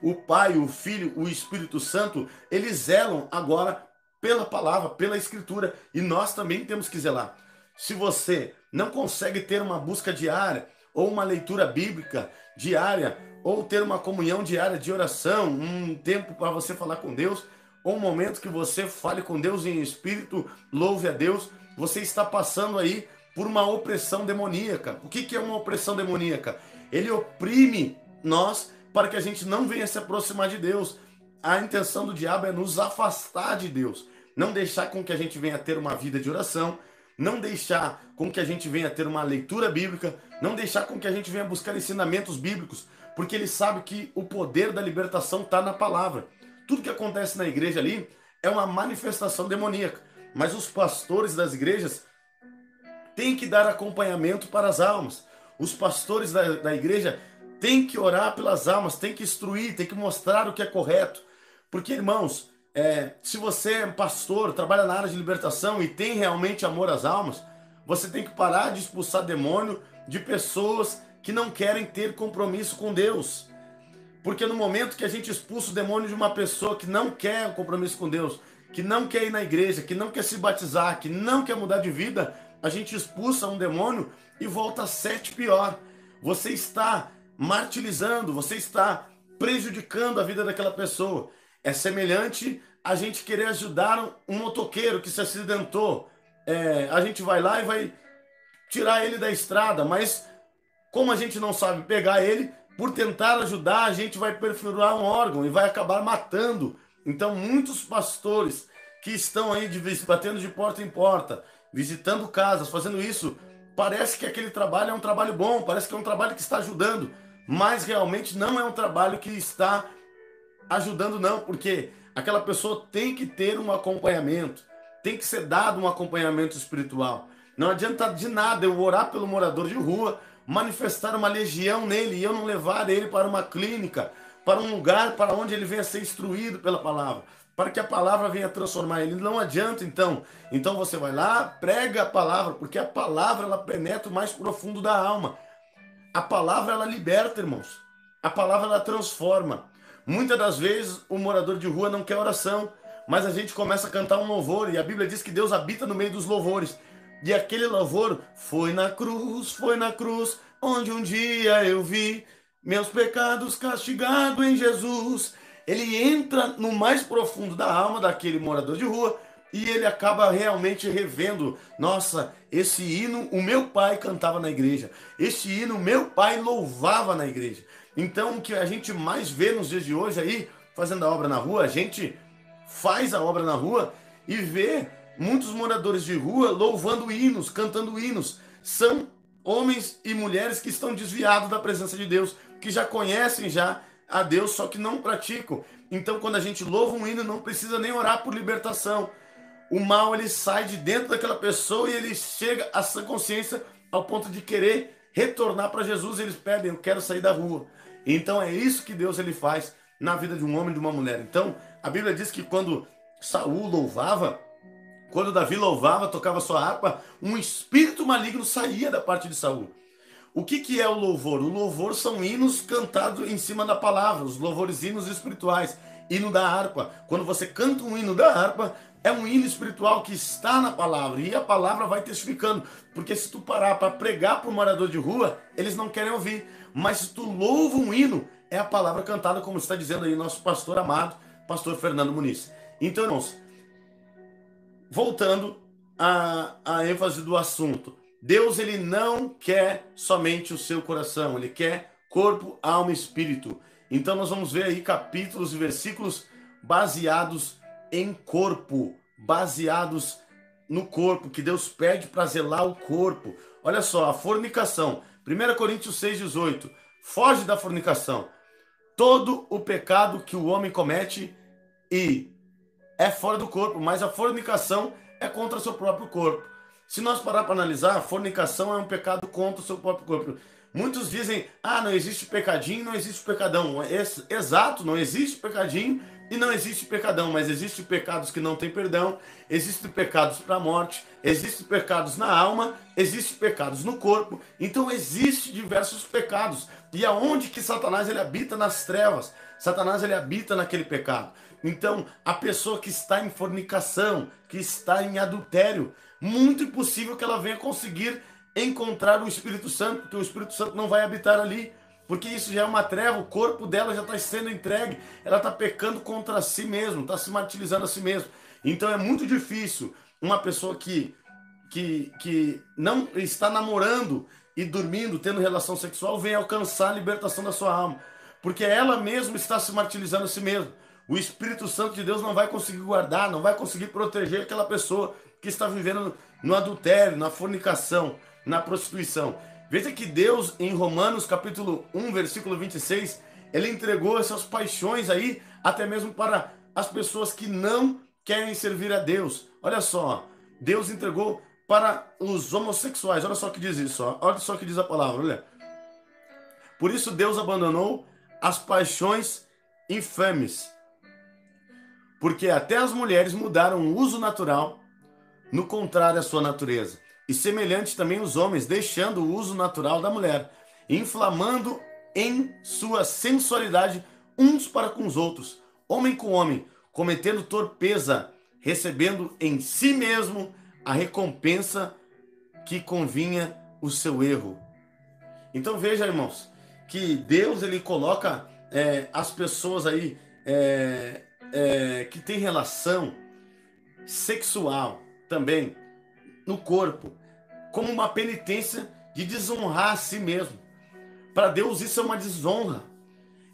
o Pai, o Filho, o Espírito Santo, eles zelam agora pela palavra, pela Escritura, e nós também temos que zelar. Se você não consegue ter uma busca diária, ou uma leitura bíblica diária, ou ter uma comunhão diária de oração, um tempo para você falar com Deus, ou um momento que você fale com Deus em espírito, louve a Deus, você está passando aí por uma opressão demoníaca. O que é uma opressão demoníaca? Ele oprime nós para que a gente não venha se aproximar de Deus. A intenção do diabo é nos afastar de Deus, não deixar com que a gente venha ter uma vida de oração, não deixar com que a gente venha ter uma leitura bíblica, não deixar com que a gente venha buscar ensinamentos bíblicos, porque ele sabe que o poder da libertação está na palavra. Tudo que acontece na igreja ali é uma manifestação demoníaca, mas os pastores das igrejas têm que dar acompanhamento para as almas. Os pastores da igreja têm que orar pelas almas, têm que instruir, têm que mostrar o que é correto. Porque, irmãos, se você é pastor, trabalha na área de libertação e tem realmente amor às almas, Você tem que parar de expulsar demônio de pessoas que não querem ter compromisso com Deus. Porque no momento que a gente expulsa o demônio de uma pessoa que não quer o compromisso com Deus, que não quer ir na igreja, que não quer se batizar, que não quer mudar de vida, a gente expulsa um demônio e volta 7 pior. Você está martirizando, você está prejudicando a vida daquela pessoa. É semelhante a gente querer ajudar um motoqueiro que se acidentou. A gente vai lá e vai tirar ele da estrada, mas como a gente não sabe pegar ele, por tentar ajudar, a gente vai perfurar um órgão e vai acabar matando. Então, muitos pastores que estão aí batendo de porta em porta, visitando casas, fazendo isso, parece que aquele trabalho é um trabalho bom, parece que é um trabalho que está ajudando, mas realmente não é um trabalho que está ajudando, não, porque aquela pessoa tem que ter um acompanhamento, tem que ser dado um acompanhamento espiritual. Não adianta de nada eu orar pelo morador de rua, manifestar uma legião nele e eu não levar ele para uma clínica, para um lugar para onde ele venha ser instruído pela palavra, para que a palavra venha transformar ele. Não adianta, então. Então você vai lá, prega a palavra, porque a palavra ela penetra o mais profundo da alma. A palavra ela liberta, irmãos. A palavra ela transforma. Muitas das vezes o morador de rua não quer oração, mas a gente começa a cantar um louvor e a Bíblia diz que Deus habita no meio dos louvores. E aquele louvor foi na cruz, onde um dia eu vi meus pecados castigados em Jesus. Ele entra no mais profundo da alma daquele morador de rua e ele acaba realmente revendo. Nossa, esse hino o meu pai cantava na igreja. Esse hino o meu pai louvava na igreja. Então o que a gente mais vê nos dias de hoje aí, fazendo a obra na rua, a gente faz a obra na rua e vê muitos moradores de rua louvando hinos, cantando hinos. São homens e mulheres que estão desviados da presença de Deus, que já conhecem já a Deus, só que não praticam. Então, quando a gente louva um hino, não precisa nem orar por libertação. O mal, ele sai de dentro daquela pessoa e ele chega à sã consciência ao ponto de querer retornar para Jesus. Eles pedem, eu quero sair da rua. Então, é isso que Deus ele faz na vida de um homem e de uma mulher. Então, a Bíblia diz que quando Saul louvava, quando Davi louvava, tocava sua harpa, um espírito maligno saía da parte de Saul. O que é o louvor? O louvor são hinos cantados em cima da palavra, os louvores, hinos espirituais, hino da harpa. Quando você canta um hino da harpa, é um hino espiritual que está na palavra, e a palavra vai testificando, porque se tu parar para pregar para o morador de rua, eles não querem ouvir, mas se tu louva um hino, é a palavra cantada, como está dizendo aí nosso pastor amado, pastor Fernando Muniz. Então, irmãos, voltando à ênfase do assunto, Deus ele não quer somente o seu coração, ele quer corpo, alma e espírito. Então nós vamos ver aí capítulos e versículos baseados em corpo, baseados no corpo, que Deus pede para zelar o corpo. Olha só, a fornicação, 1 Coríntios 6,18, foge da fornicação. Todo o pecado que o homem comete e é fora do corpo, mas a fornicação é contra o seu próprio corpo. Se nós parar para analisar, a fornicação é um pecado contra o seu próprio corpo. Muitos dizem, não existe pecadinho, não existe pecadão. Exato, não existe pecadinho e não existe pecadão, mas existem pecados que não têm perdão, existem pecados para a morte, existem pecados na alma, existem pecados no corpo. Então existem diversos pecados. E aonde que Satanás ele habita? Nas trevas. Satanás ele habita naquele pecado. Então, a pessoa que está em fornicação, que está em adultério, muito impossível que ela venha conseguir encontrar o Espírito Santo, porque o Espírito Santo não vai habitar ali, porque isso já é uma treva, o corpo dela já está sendo entregue, ela está pecando contra si mesma, está se martirizando a si mesma. Então é muito difícil uma pessoa que não está namorando e dormindo, tendo relação sexual, venha alcançar a libertação da sua alma, porque ela mesma está se martirizando a si mesma. O Espírito Santo de Deus não vai conseguir guardar, não vai conseguir proteger aquela pessoa que está vivendo no adultério, na fornicação, na prostituição. Veja que Deus, em Romanos capítulo 1, versículo 26, ele entregou essas paixões aí, até mesmo para as pessoas que não querem servir a Deus. Olha só, Deus entregou para os homossexuais. Olha só o que diz isso, olha só o que diz a palavra, olha. Por isso Deus abandonou as paixões infames, porque até as mulheres mudaram o uso natural, no contrário à sua natureza. e semelhante também os homens, deixando o uso natural da mulher, inflamando em sua sensualidade uns para com os outros, homem com homem, cometendo torpeza, recebendo em si mesmo a recompensa que convinha o seu erro. Então veja, irmãos, que Deus ele coloca as pessoas aí que tem relação sexual também no corpo como uma penitência de desonrar a si mesmo. Para Deus isso é uma desonra,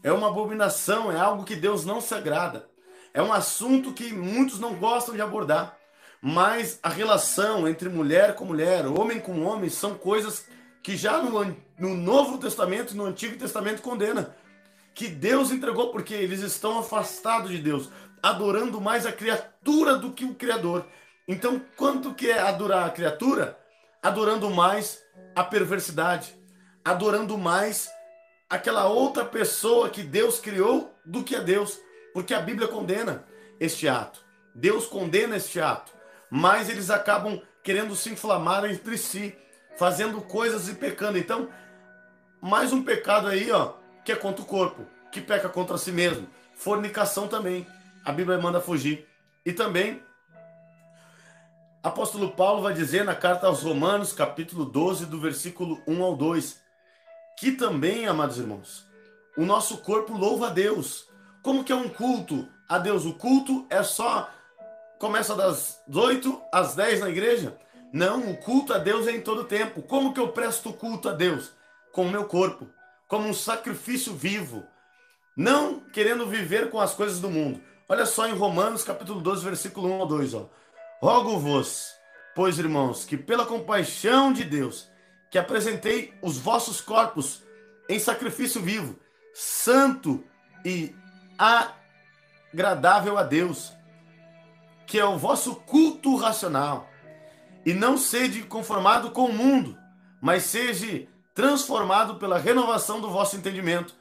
é uma abominação, é algo que Deus não se agrada. É um assunto que muitos não gostam de abordar, mas a relação entre mulher com mulher, homem com homem, são coisas que já no Novo Testamento e no Antigo Testamento condena, que Deus entregou porque eles estão afastados de Deus, adorando mais a criatura do que o Criador. Então, quanto que é adorar a criatura? Adorando mais a perversidade, adorando mais aquela outra pessoa que Deus criou do que a Deus, porque a Bíblia condena este ato. Deus condena este ato, mas eles acabam querendo se inflamar entre si, fazendo coisas e pecando. Então, mais um pecado aí, ó, que é contra o corpo, que peca contra si mesmo. Fornicação também, a Bíblia manda fugir. E também, apóstolo Paulo vai dizer na carta aos Romanos, capítulo 12, do versículo 1 ao 2, que também, amados irmãos, o nosso corpo louva a Deus. Como que é um culto a Deus? O culto é só, começa das 8 às 10 na igreja? Não, o culto a Deus é em todo tempo. Como que eu presto culto a Deus? Com o meu corpo, como um sacrifício vivo, não querendo viver com as coisas do mundo. Olha só em Romanos capítulo 12, versículo 1 ao 2, ó. Rogo-vos, pois, irmãos, que pela compaixão de Deus, que apresentei os vossos corpos em sacrifício vivo, santo e agradável a Deus, que é o vosso culto racional, e não sede conformado com o mundo, mas seja transformado pela renovação do vosso entendimento,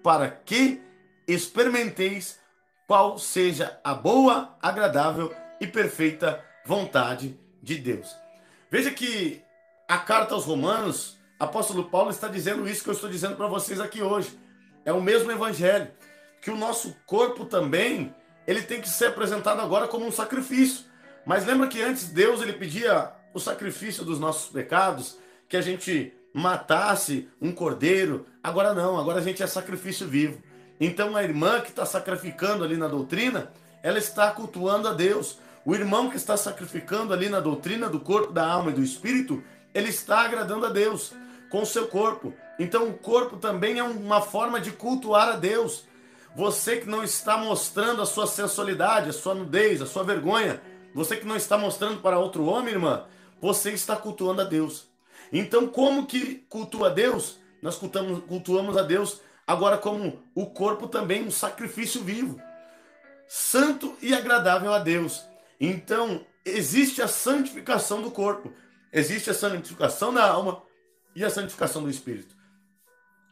para que experimenteis qual seja a boa, agradável e perfeita vontade de Deus. Veja que a carta aos Romanos, apóstolo Paulo está dizendo isso que eu estou dizendo para vocês aqui hoje. É o mesmo evangelho, que o nosso corpo também, ele tem que ser apresentado agora como um sacrifício. Mas lembra que antes Deus ele pedia o sacrifício dos nossos pecados, que a gente matasse um cordeiro. Agora não, agora a gente é sacrifício vivo. Então a irmã que está sacrificando ali na doutrina, ela está cultuando a Deus. O irmão que está sacrificando ali na doutrina do corpo, da alma e do espírito, ele está agradando a Deus com o seu corpo. Então o corpo também é uma forma de cultuar a Deus. Você que não está mostrando a sua sensualidade, a sua nudez, a sua vergonha, você que não está mostrando para outro homem, irmã, você está cultuando a Deus. Então, como que cultua a Deus? Nós cultuamos a Deus agora como o corpo também, um sacrifício vivo, santo e agradável a Deus. Então, existe a santificação do corpo, existe a santificação da alma e a santificação do espírito.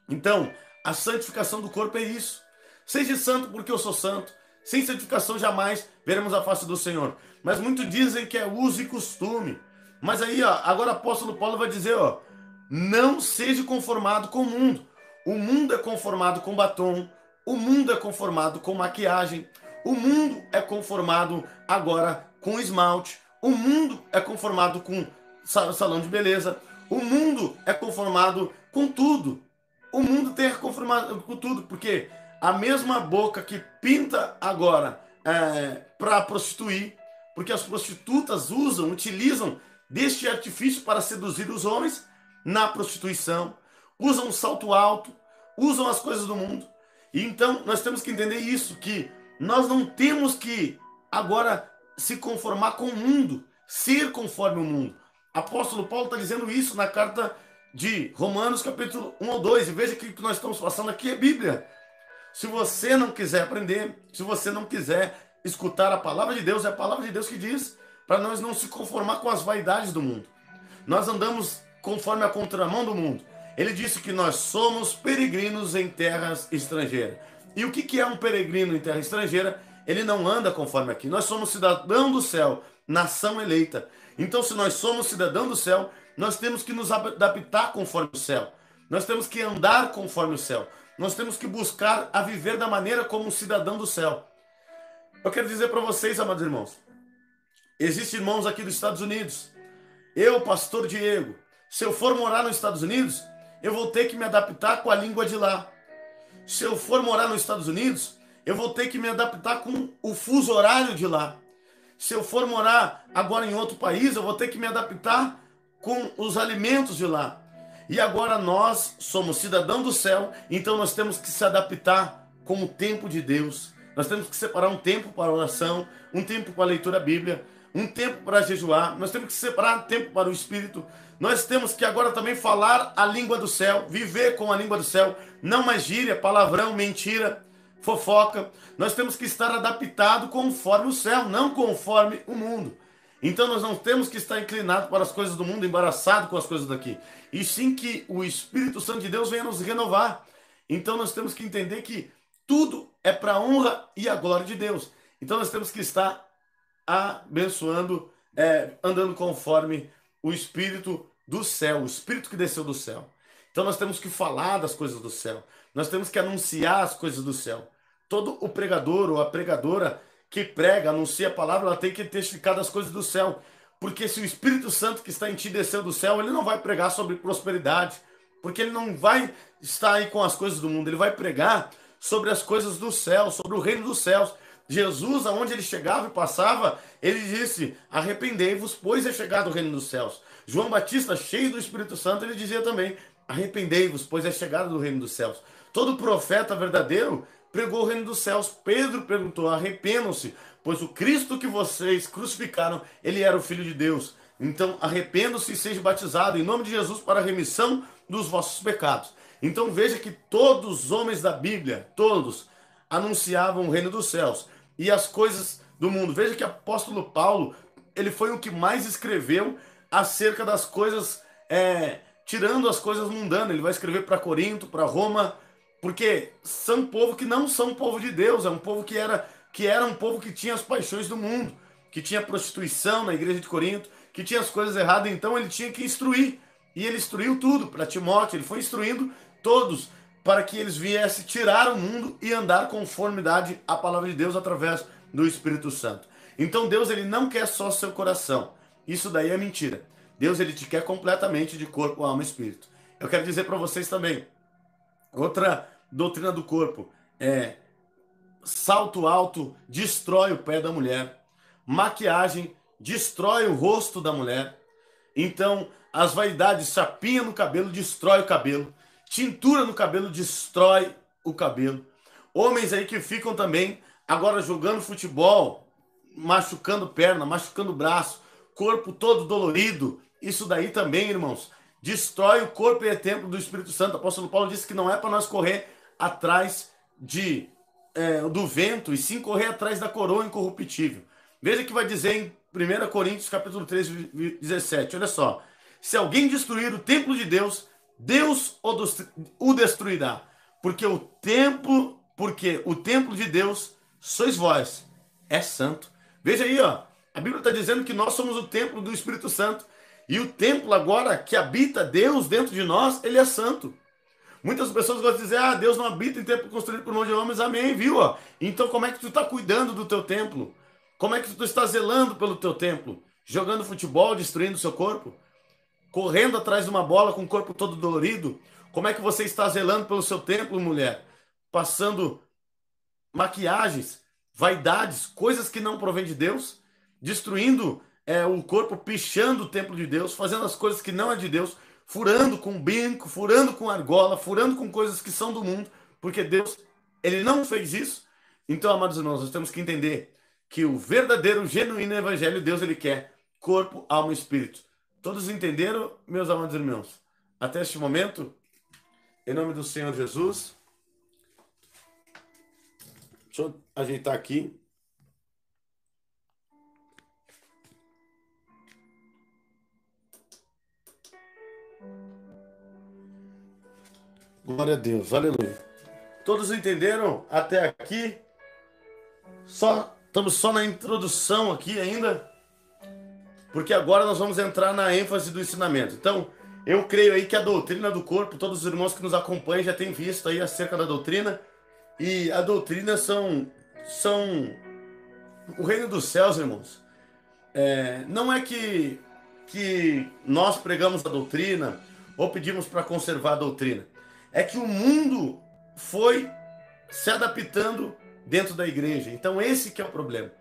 Então, a santificação do corpo é isso. Seja santo porque eu sou santo. Sem santificação jamais veremos a face do Senhor. Mas muitos dizem que é uso e costume. Mas aí, ó, agora o apóstolo Paulo vai dizer, ó, não seja conformado com o mundo. O mundo é conformado com batom, o mundo é conformado com maquiagem, o mundo é conformado agora com esmalte, o mundo é conformado com salão de beleza, o mundo é conformado com tudo. O mundo tem conformado com tudo, porque a mesma boca que pinta agora para prostituir, porque as prostitutas utilizam deste artifício para seduzir os homens na prostituição, usam salto alto, usam as coisas do mundo. E então nós temos que entender isso, que nós não temos que agora se conformar com o mundo, ser conforme o mundo. Apóstolo Paulo está dizendo isso na carta de Romanos capítulo 1 ao 2, e veja que o que nós estamos passando aqui é Bíblia. Se você não quiser aprender, se você não quiser escutar a palavra de Deus, é a palavra de Deus que diz para nós não se conformar com as vaidades do mundo. Nós andamos conforme a contramão do mundo. Ele disse que nós somos peregrinos em terras estrangeiras. E o que é um peregrino em terra estrangeira? Ele não anda conforme aqui. Nós somos cidadão do céu, nação eleita. Então, se nós somos cidadãos do céu, nós temos que nos adaptar conforme o céu. Nós temos que andar conforme o céu. Nós temos que buscar a viver da maneira como um cidadão do céu. Eu quero dizer para vocês, amados irmãos, existem irmãos aqui dos Estados Unidos. Eu, pastor Diego, se eu for morar nos Estados Unidos, eu vou ter que me adaptar com a língua de lá. Se eu for morar nos Estados Unidos, eu vou ter que me adaptar com o fuso horário de lá. Se eu for morar agora em outro país, eu vou ter que me adaptar com os alimentos de lá. E agora nós somos cidadãos do céu, então nós temos que se adaptar com o tempo de Deus. Nós temos que separar um tempo para oração, um tempo para a leitura da Bíblia, um tempo para jejuar. Nós temos que separar tempo para o Espírito. Nós temos que agora também falar a língua do céu, viver com a língua do céu, não mais gíria, palavrão, mentira, fofoca. Nós temos que estar adaptado conforme o céu, não conforme o mundo. Então nós não temos que estar inclinados para as coisas do mundo, embaraçado com as coisas daqui. E sim que o Espírito Santo de Deus venha nos renovar. Então nós temos que entender que tudo é para a honra e a glória de Deus. Então nós temos que estar abençoando, andando conforme o Espírito do céu, o Espírito que desceu do céu. Então nós temos que falar das coisas do céu. Nós temos que anunciar as coisas do céu. Todo o pregador ou a pregadora que prega, anuncia a palavra, ela tem que testificar das coisas do céu. Porque se o Espírito Santo que está em ti desceu do céu, ele não vai pregar sobre prosperidade. Porque ele não vai estar aí com as coisas do mundo. Ele vai pregar sobre as coisas do céu, sobre o reino dos céus. Jesus, aonde ele chegava e passava, ele disse: arrependei-vos, pois é chegado o reino dos céus. João Batista, cheio do Espírito Santo, ele dizia também: arrependei-vos, pois é chegado o reino dos céus. Todo profeta verdadeiro pregou o reino dos céus. Pedro perguntou: arrependam-se, pois o Cristo que vocês crucificaram, ele era o Filho de Deus. Então arrependam-se e sejam batizados em nome de Jesus para a remissão dos vossos pecados. Então veja que todos os homens da Bíblia, todos, anunciavam o reino dos céus e as coisas do mundo. Veja que o apóstolo Paulo, ele foi o que mais escreveu acerca das coisas, tirando as coisas mundanas. Ele vai escrever para Corinto, para Roma, porque são povo que não são povo de Deus, é um povo que era um povo que tinha as paixões do mundo, que tinha prostituição na igreja de Corinto, que tinha as coisas erradas, então ele tinha que instruir. E ele instruiu tudo para Timóteo, ele foi instruindo todos para que eles viessem tirar o mundo e andar conformidade à palavra de Deus através do Espírito Santo. Então Deus, ele não quer só seu coração. Isso daí é mentira. Deus, ele te quer completamente de corpo, alma e espírito. Eu quero dizer para vocês também, outra doutrina do corpo é: salto alto destrói o pé da mulher, maquiagem destrói o rosto da mulher. Então, as vaidades, chapinha no cabelo destrói o cabelo, tintura no cabelo destrói o cabelo. Homens aí que ficam também agora jogando futebol, machucando perna, machucando braço, corpo todo dolorido. Isso daí também, irmãos, destrói o corpo e é templo do Espírito Santo. O apóstolo Paulo disse que não é para nós correr atrás do vento, e sim correr atrás da coroa incorruptível. Veja que vai dizer em 1 Coríntios capítulo 3, 17. Olha só: se alguém destruir o templo de Deus, Deus o destruirá, porque o templo de Deus sois vós, é santo. Veja aí, ó, a Bíblia está dizendo que nós somos o templo do Espírito Santo, e o templo agora que habita Deus dentro de nós, ele é santo. Muitas pessoas gostam de dizer: Deus não habita em templo construído por mão de homens. Amém, viu? Ó? Então como é que tu está cuidando do teu templo? Como é que tu está zelando pelo teu templo? Jogando futebol, destruindo o seu corpo? Correndo atrás de uma bola com o corpo todo dolorido? Como é que você está zelando pelo seu templo, mulher? Passando maquiagens, vaidades, coisas que não provêm de Deus, destruindo o corpo, pichando o templo de Deus, fazendo as coisas que não é de Deus, furando com brinco, furando com argola, furando com coisas que são do mundo, porque Deus, ele não fez isso. Então, amados irmãos, nós temos que entender que o verdadeiro, genuíno evangelho, Deus, ele quer corpo, alma e espírito. Todos entenderam, meus amados irmãos? Até este momento, em nome do Senhor Jesus. Deixa eu ajeitar aqui. Glória a Deus, aleluia. Todos entenderam até aqui? Estamos só na introdução aqui ainda. porque agora nós vamos entrar na ênfase do ensinamento. Então, eu creio aí que a doutrina do corpo, todos os irmãos que nos acompanham já têm visto aí acerca da doutrina, e a doutrina são o reino dos céus, irmãos. Não é que nós pregamos a doutrina ou pedimos para conservar a doutrina. É que o mundo foi se adaptando dentro da igreja. Então esse que é o problema.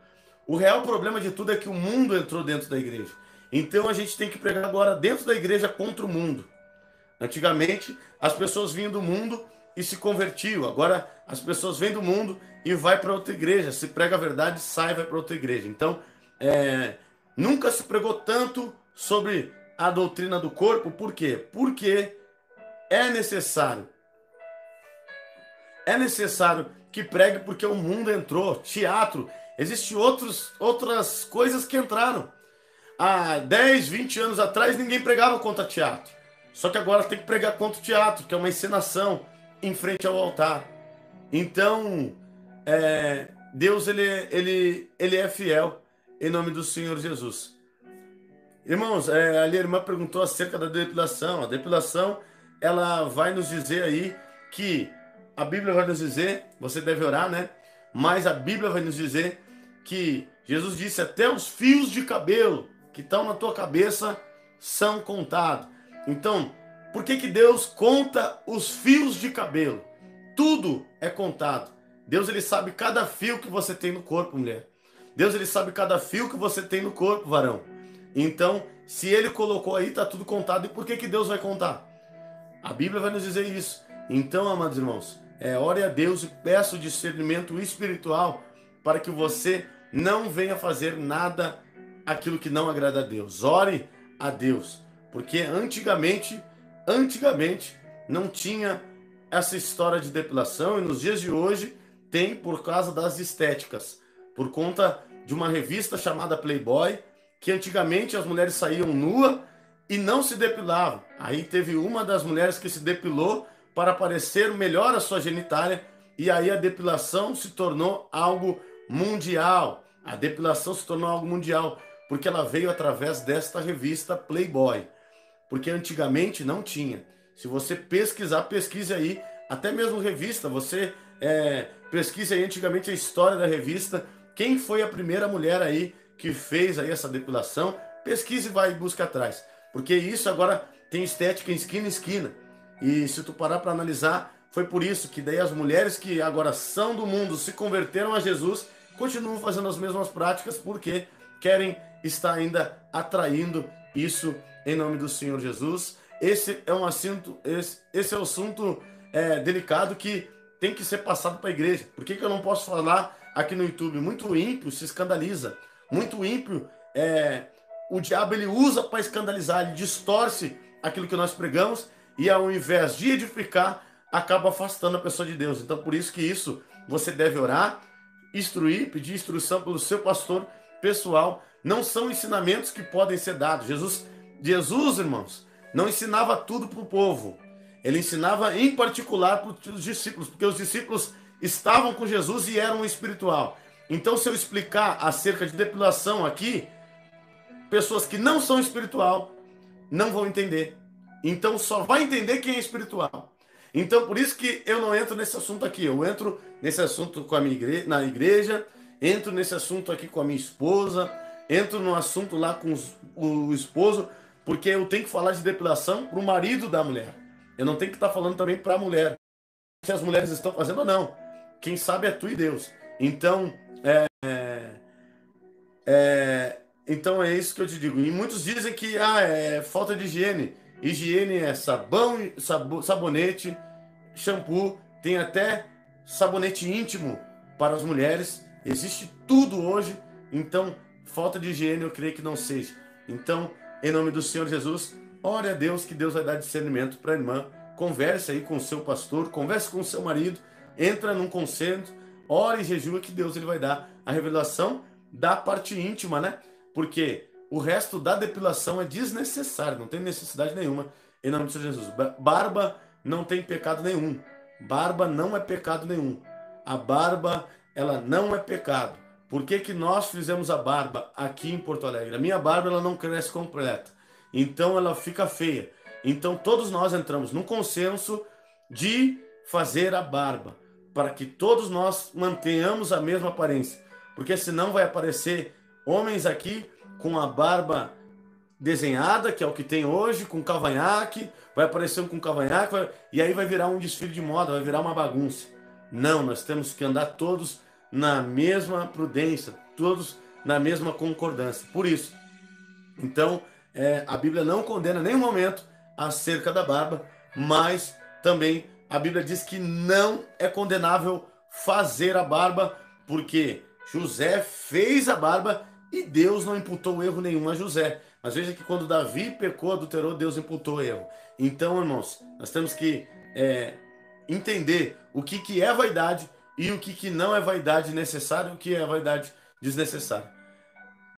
O real problema de tudo é que o mundo entrou dentro da igreja. Então a gente tem que pregar agora dentro da igreja contra o mundo. Antigamente as pessoas vinham do mundo e se convertiam. Agora as pessoas vêm do mundo e vai para outra igreja. Se prega a verdade, sai e vai para outra igreja. Então nunca se pregou tanto sobre a doutrina do corpo. Por quê? Porque é necessário. É necessário que pregue porque o mundo entrou. Teatro. Existem outras coisas que entraram. Há 10, 20 anos atrás ninguém pregava contra teatro. Só que agora tem que pregar contra o teatro, que é uma encenação em frente ao altar. Então, Deus ele é fiel em nome do Senhor Jesus. Irmãos, ali a irmã perguntou acerca da depilação. A depilação, ela vai nos dizer aí que a Bíblia vai nos dizer, você deve orar, né? Mas a Bíblia vai nos dizer que Jesus disse até os fios de cabelo que estão na tua cabeça são contados. Então, por que Deus conta os fios de cabelo? Tudo é contado. Deus ele sabe cada fio que você tem no corpo, mulher. Deus ele sabe cada fio que você tem no corpo, varão. Então, se ele colocou aí, está tudo contado. E por que Deus vai contar? A Bíblia vai nos dizer isso. Então, amados irmãos, ore a Deus e peça o discernimento espiritual para que você não venha fazer nada aquilo que não agrada a Deus. Ore a Deus, porque antigamente não tinha essa história de depilação, e nos dias de hoje tem por causa das estéticas, por conta de uma revista chamada Playboy, que antigamente as mulheres saíam nua e não se depilavam. Aí teve uma das mulheres que se depilou para parecer melhor a sua genitália, e aí a depilação se tornou algo mundial. A depilação se tornou algo mundial, porque ela veio através desta revista Playboy. Porque antigamente não tinha. Se você pesquisar, pesquise aí, até mesmo revista, você pesquise aí antigamente a história da revista, quem foi a primeira mulher aí que fez aí essa depilação, pesquise e vai e busca atrás. Porque isso agora tem estética em esquina em esquina. E se tu parar para analisar, foi por isso que daí as mulheres que agora são do mundo, se converteram a Jesus, continuam fazendo as mesmas práticas porque querem estar ainda atraindo isso em nome do Senhor Jesus. Esse é um assunto, esse é um assunto delicado que tem que ser passado para a igreja. Por que eu não posso falar aqui no YouTube? Muito ímpio se escandaliza. Muito ímpio, o diabo ele usa para escandalizar, ele distorce aquilo que nós pregamos e ao invés de edificar, acaba afastando a pessoa de Deus. Então por isso que isso você deve orar, instruir, pedir instrução pelo seu pastor pessoal. Não são ensinamentos que podem ser dados. Jesus, irmãos, não ensinava tudo para o povo. Ele ensinava em particular para os discípulos, porque os discípulos estavam com Jesus e eram espiritual. Então, se eu explicar acerca de depilação aqui, pessoas que não são espiritual não vão entender. Então, só vai entender quem é espiritual. Então, por isso que eu não entro nesse assunto aqui. Eu entro nesse assunto com a minha na igreja, entro nesse assunto aqui com a minha esposa, entro no assunto lá com o esposo, porque eu tenho que falar de depilação para o marido da mulher. Eu não tenho que estar falando também para a mulher. Se as mulheres estão fazendo ou não. Quem sabe é tu e Deus. Então, então é isso que eu te digo. E muitos dizem que é falta de higiene. Higiene é sabão, sabonete, shampoo, tem até sabonete íntimo para as mulheres. Existe tudo hoje. Então, falta de higiene eu creio que não seja. Então, em nome do Senhor Jesus, ore a Deus que Deus vai dar discernimento para a irmã. Converse aí com o seu pastor, converse com o seu marido, entra num consenso, ore e jejua que Deus ele vai dar a revelação da parte íntima, né? Porque o resto da depilação é desnecessário, não tem necessidade nenhuma. Em nome do Senhor Jesus. Barba não tem pecado nenhum. Barba não é pecado nenhum. A barba, ela não é pecado. Por que que nós fizemos a barba aqui em Porto Alegre? A minha barba ela não cresce completa, então ela fica feia. Então todos nós entramos num consenso de fazer a barba, para que todos nós mantenhamos a mesma aparência. Porque senão vai aparecer homens aqui com a barba desenhada, que é o que tem hoje, com cavanhaque, vai aparecer um com cavanhaque, e aí vai virar um desfile de moda, vai virar uma bagunça. Não, nós temos que andar todos na mesma prudência, todos na mesma concordância. Por isso, então, a Bíblia não condena em nenhum momento acerca da barba, mas também a Bíblia diz que não é condenável fazer a barba, porque José fez a barba e Deus não imputou erro nenhum a José. Mas veja que quando Davi pecou, adulterou, Deus imputou erro. Então, irmãos, nós temos que entender o que é vaidade e o que não é vaidade necessária e o que é vaidade desnecessária.